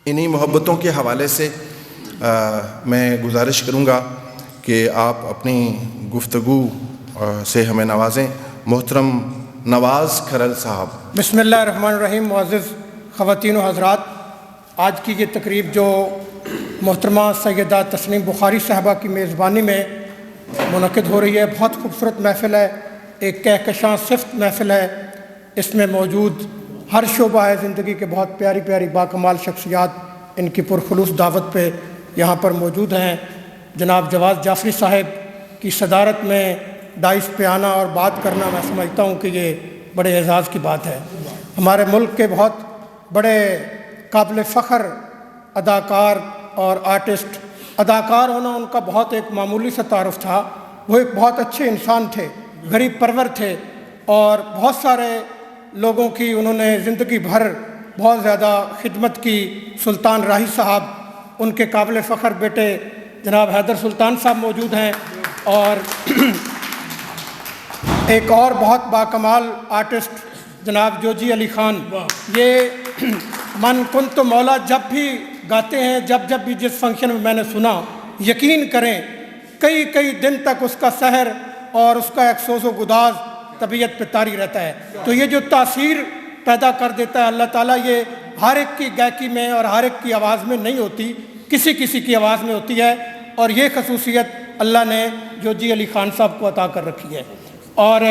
انہی محبتوں کے حوالے سے میں گزارش کروں گا کہ آپ اپنی گفتگو سے ہمیں نوازیں۔ محترم نواز کھرل صاحب۔ بسم اللہ الرحمن الرحیم۔ معزز خواتین و حضرات، آج کی یہ تقریب جو محترمہ سیدہ تسنیم بخاری صاحبہ کی میزبانی میں منعقد ہو رہی ہے، بہت خوبصورت محفل ہے، ایک کہکشاں صفت محفل ہے۔ اس میں موجود ہر شعبہ ہے زندگی کے بہت پیاری پیاری باکمال شخصیات ان کی پرخلوص دعوت پہ یہاں پر موجود ہیں۔ جناب جواز جعفری صاحب کی صدارت میں ڈائس پہ آنا اور بات کرنا، میں سمجھتا ہوں کہ یہ بڑے اعزاز کی بات ہے۔ ہمارے ملک کے بہت بڑے قابل فخر اداکار اور آرٹسٹ، اداکار ہونا ان کا بہت ایک معمولی سا تعارف تھا، وہ ایک بہت اچھے انسان تھے، غریب پرور تھے، اور بہت سارے لوگوں کی انہوں نے زندگی بھر بہت زیادہ خدمت کی۔ سلطان راہی صاحب، ان کے قابل فخر بیٹے جناب حیدر سلطان صاحب موجود ہیں، اور ایک اور بہت باکمال آرٹسٹ جناب جوجی علی خان۔ یہ من کنت مولا جب بھی گاتے ہیں، جب بھی جس فنکشن میں میں نے سنا، یقین کریں کئی دن تک اس کا سحر اور اس کا ایک سوز و گداز طبیعت پہ طاری رہتا ہے۔ تو یہ جو تاثیر پیدا کر دیتا ہے اللہ تعالیٰ، یہ ہر ایک کی گائکی میں اور ہر ایک کی آواز میں نہیں ہوتی، کسی کی آواز میں ہوتی ہے، اور یہ خصوصیت اللہ نے جوجی علی خان صاحب کو عطا کر رکھی ہے۔ اور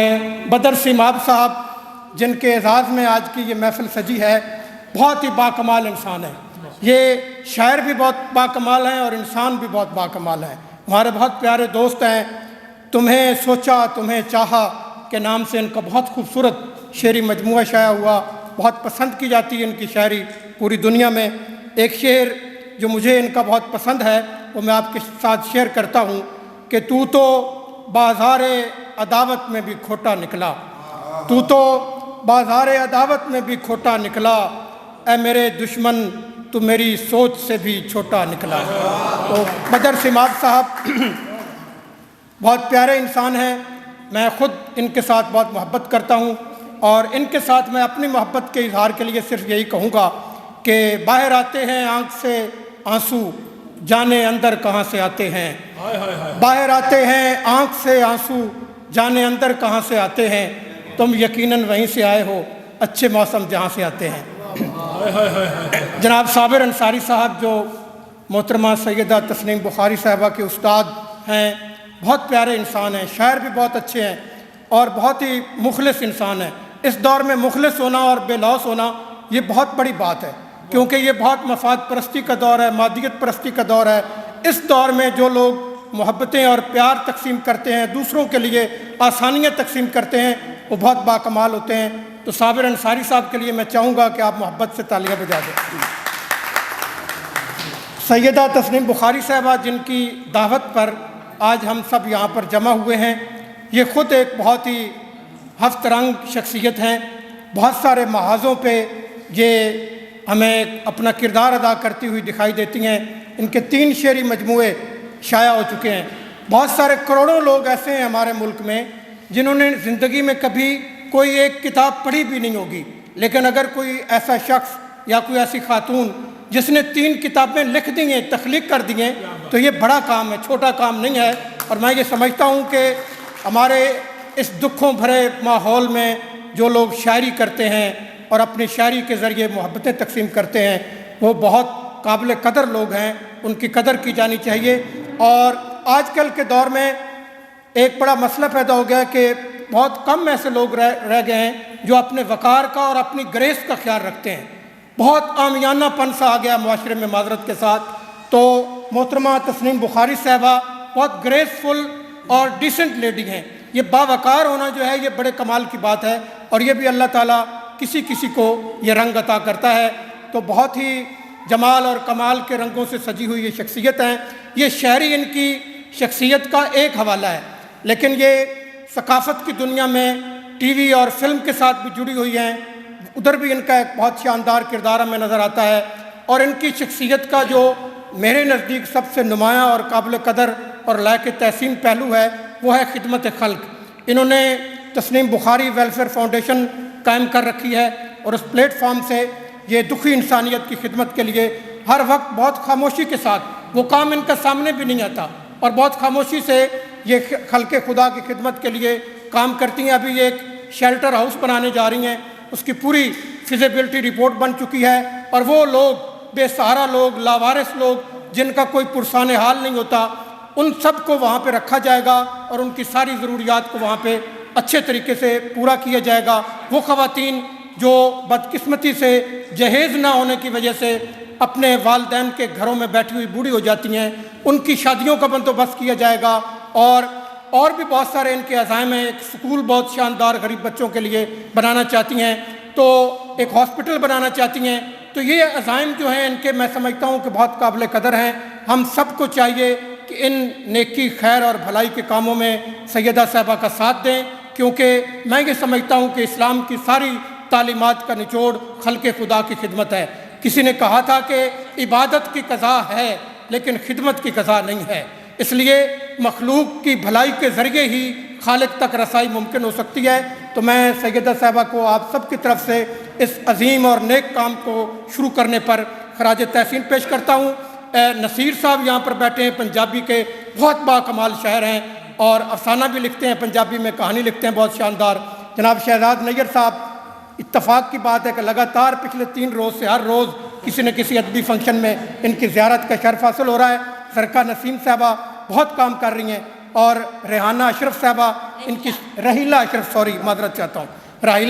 بدر سیماب صاحب، جن کے اعزاز میں آج کی یہ محفل سجی ہے، بہت ہی باکمال انسان ہے۔ یہ شاعر بھی بہت باکمال ہیں اور انسان بھی بہت باکمال ہیں، ہمارے بہت پیارے دوست ہیں۔ تمہیں سوچا تمہیں چاہا کے نام سے ان کا بہت خوبصورت شعری مجموعہ شائع ہوا، بہت پسند کی جاتی ہے ان کی شاعری پوری دنیا میں۔ ایک شعر جو مجھے ان کا بہت پسند ہے وہ میں آپ کے ساتھ شیئر کرتا ہوں کہ تو بازار عداوت میں بھی کھوٹا نکلا، تو بازار عداوت میں بھی کھوٹا نکلا، اے میرے دشمن تو میری سوچ سے بھی چھوٹا نکلا۔ تو بدر سیماب صاحب بہت پیارے انسان ہیں، میں خود ان کے ساتھ بہت محبت کرتا ہوں، اور ان کے ساتھ میں اپنی محبت کے اظہار کے لیے صرف یہی کہوں گا کہ باہر آتے ہیں آنکھ سے آنسو، جانے اندر کہاں سے آتے ہیں، باہر آتے ہیں آنکھ سے آنسو، جانے اندر کہاں سے آتے ہیں، تم یقیناً وہیں سے آئے ہو، اچھے موسم جہاں سے آتے ہیں۔ جناب صابر انصاری صاحب، جو محترمہ سیدہ تسنیم بخاری صاحبہ کے استاد ہیں، بہت پیارے انسان ہیں، شاعر بھی بہت اچھے ہیں، اور بہت ہی مخلص انسان ہیں۔ اس دور میں مخلص ہونا اور بے لوث ہونا یہ بہت بڑی بات ہے، کیونکہ یہ بہت مفاد پرستی کا دور ہے، مادیت پرستی کا دور ہے۔ اس دور میں جو لوگ محبتیں اور پیار تقسیم کرتے ہیں، دوسروں کے لیے آسانیاں تقسیم کرتے ہیں، وہ بہت باکمال ہوتے ہیں۔ تو صابر انصاری صاحب کے لیے میں چاہوں گا کہ آپ محبت سے تالیاں بجا دیں۔ سیدہ تسنیم بخاری صاحبہ، جن کی دعوت پر آج ہم سب یہاں پر جمع ہوئے ہیں، یہ خود ایک بہت ہی ہفت رنگ شخصیت ہیں۔ بہت سارے محاذوں پہ یہ ہمیں اپنا کردار ادا کرتی ہوئی دکھائی دیتی ہیں۔ ان کے 3 شعری مجموعے شائع ہو چکے ہیں۔ بہت سارے کروڑوں لوگ ایسے ہیں ہمارے ملک میں جنہوں نے زندگی میں کبھی کوئی ایک کتاب پڑھی بھی نہیں ہوگی، لیکن اگر کوئی ایسا شخص یا کوئی ایسی خاتون جس نے 3 کتابیں لکھ دی ہیں، تخلیق کر دی ہیں، تو یہ بڑا کام ہے، چھوٹا کام نہیں ہے۔ اور میں یہ سمجھتا ہوں کہ ہمارے اس دکھوں بھرے ماحول میں جو لوگ شاعری کرتے ہیں اور اپنی شاعری کے ذریعے محبتیں تقسیم کرتے ہیں، وہ بہت قابل قدر لوگ ہیں، ان کی قدر کی جانی چاہیے۔ اور آج کل کے دور میں ایک بڑا مسئلہ پیدا ہو گیا کہ بہت کم ایسے لوگ رہ گئے ہیں جو اپنے وقار کا اور اپنی گریس کا خیال رکھتے ہیں۔ بہت عامیانہ پن سا آ گیا معاشرے میں، معذرت کے ساتھ۔ تو محترمہ تسنیم بخاری صاحبہ بہت گریسفل اور ڈیسنٹ لیڈی ہیں۔ یہ باوقار ہونا جو ہے یہ بڑے کمال کی بات ہے، اور یہ بھی اللہ تعالیٰ کسی کو یہ رنگ عطا کرتا ہے۔ تو بہت ہی جمال اور کمال کے رنگوں سے سجی ہوئی یہ شخصیت ہیں۔ یہ شاعری ان کی شخصیت کا ایک حوالہ ہے، لیکن یہ ثقافت کی دنیا میں ٹی وی اور فلم کے ساتھ بھی جڑی ہوئی ہیں، ادھر بھی ان کا ایک بہت شاندار کردار ہمیں نظر آتا ہے۔ اور ان کی شخصیت کا جو میرے نزدیک سب سے نمایاں اور قابل قدر اور لائق تحسین پہلو ہے وہ ہے خدمت خلق۔ انہوں نے تسنیم بخاری ویلفیئر فاؤنڈیشن قائم کر رکھی ہے، اور اس پلیٹ فارم سے یہ دکھی انسانیت کی خدمت کے لیے ہر وقت بہت خاموشی کے ساتھ، وہ کام ان کا سامنے بھی نہیں آتا، اور بہت خاموشی سے یہ خلق خدا کی خدمت کے لیے کام کرتی ہیں۔ ابھی یہ ایک شیلٹر ہاؤس بنانے جا رہی ہیں، اس کی پوری فیزیبلٹی رپورٹ بن چکی ہے، اور وہ لوگ بے سہارا لوگ، لاوارث لوگ، جن کا کوئی پرسان حال نہیں ہوتا، ان سب کو وہاں پہ رکھا جائے گا اور ان کی ساری ضروریات کو وہاں پہ اچھے طریقے سے پورا کیا جائے گا۔ وہ خواتین جو بدقسمتی سے جہیز نہ ہونے کی وجہ سے اپنے والدین کے گھروں میں بیٹھی ہوئی بوڑھی ہو جاتی ہیں، ان کی شادیوں کا بندوبست کیا جائے گا، اور بھی بہت سارے ان کے عزائم ہیں۔ ایک سکول بہت شاندار غریب بچوں کے لیے بنانا چاہتی ہیں، تو ایک ہاسپٹل بنانا چاہتی ہیں۔ تو یہ عزائم جو ہیں ان کے، میں سمجھتا ہوں کہ بہت قابل قدر ہیں۔ ہم سب کو چاہیے کہ ان نیکی، خیر اور بھلائی کے کاموں میں سیدہ صاحبہ کا ساتھ دیں، کیونکہ میں یہ سمجھتا ہوں کہ اسلام کی ساری تعلیمات کا نچوڑ خلق خدا کی خدمت ہے۔ کسی نے کہا تھا کہ عبادت کی قضا ہے لیکن خدمت کی قضا نہیں ہے، اس لیے مخلوق کی بھلائی کے ذریعے ہی خالق تک رسائی ممکن ہو سکتی ہے۔ تو میں سیدہ صاحبہ کو آپ سب کی طرف سے اس عظیم اور نیک کام کو شروع کرنے پر خراج تحسین پیش کرتا ہوں۔ نصیر صاحب یہاں پر بیٹھے ہیں، پنجابی کے بہت باکمال شاعر ہیں اور افسانہ بھی لکھتے ہیں، پنجابی میں کہانی لکھتے ہیں بہت شاندار۔ جناب شہزاد نیّر صاحب، اتفاق کی بات ہے کہ لگاتار پچھلے 3 روز سے ہر روز کسی نہ کسی ادبی فنکشن میں ان کی زیارت کا شرف حاصل ہو رہا ہے۔ زرکا نسیم صاحبہ بہت کام کر رہی ہیں، اور ریحانہ اشرف صاحبہ، ان کی راحیلہ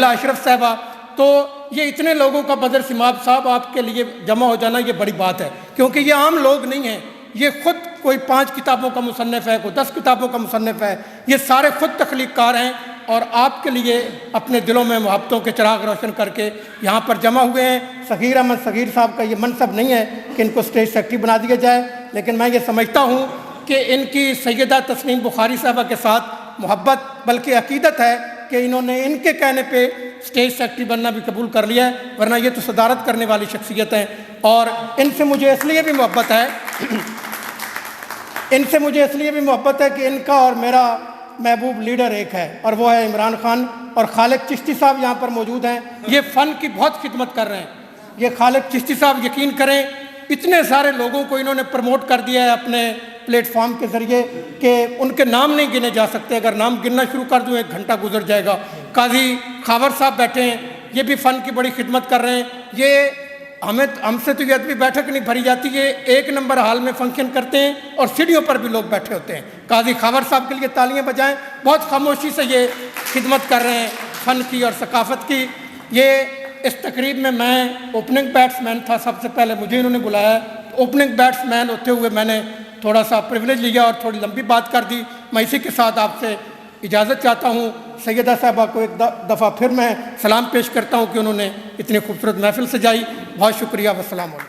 اشرف صاحبہ، تو یہ اتنے لوگوں کا بدر سماب صاحب آپ کے لیے جمع ہو جانا یہ بڑی بات ہے، کیونکہ یہ عام لوگ نہیں ہیں۔ یہ خود کوئی 5 کتابوں کا مصنف ہے، کوئی 10 کتابوں کا مصنف ہے، یہ سارے خود تخلیق کار ہیں، اور آپ کے لیے اپنے دلوں میں محبتوں کے چراغ روشن کر کے یہاں پر جمع ہوئے ہیں۔ صغیر احمد صغیر صاحب کا یہ منصب نہیں ہے کہ ان کو اسٹیج سیکرٹری بنا دیا جائے، لیکن میں یہ سمجھتا ہوں کہ ان کی سیدہ تسنیم بخاری صاحبہ کے ساتھ محبت بلکہ عقیدت ہے کہ انہوں نے ان کے کہنے پہ اسٹیج سیکرٹری بننا بھی قبول کر لیا ہے، ورنہ یہ تو صدارت کرنے والی شخصیت ہیں۔ اور ان سے مجھے اس لیے بھی محبت ہے کہ ان کا اور میرا محبوب لیڈر ایک ہے، اور وہ ہے عمران خان، اور خالق چشتی صاحب یہاں پر موجود ہیں۔ یہ فن کی بہت خدمت کر رہے ہیں، یہ خالق چشتی صاحب، یقین کریں اتنے سارے لوگوں کو انہوں نے پروموٹ کر دیا ہے اپنے پلیٹ فارم کے ذریعے کہ ان کے نام نہیں گنے جا سکتے، اگر نام گننا شروع کر دوں 1 گھنٹہ گزر جائے گا۔ قاضی خاور صاحب بیٹھے ہیں، یہ بھی فن کی بڑی خدمت کر رہے ہیں۔ یہ ہم سے تو یہ ادبی بیٹھک نہیں بھری جاتی، یہ 1 نمبر ہال میں فنکشن کرتے ہیں اور سیڑھیوں پر بھی لوگ بیٹھے ہوتے ہیں۔ قاضی خاور صاحب کے لیے تالیاں بجائیں، بہت خاموشی سے یہ خدمت کر رہے ہیں فن کی اور ثقافت کی۔ یہ اس تقریب میں اوپننگ بیٹس مین تھا، سب سے پہلے مجھے انہوں نے بلایا ہے، اوپننگ بیٹس مین ہوتے ہوئے میں نے تھوڑا سا پریویلیج لیا اور تھوڑی لمبی بات کر دی۔ میں اسی کے ساتھ آپ سے اجازت چاہتا ہوں۔ سیدہ صاحبہ کو ایک دفعہ پھر میں سلام پیش کرتا ہوں کہ انہوں نے اتنی خوبصورت محفل سجائی۔ بہت شکریہ، والسلام علیکم۔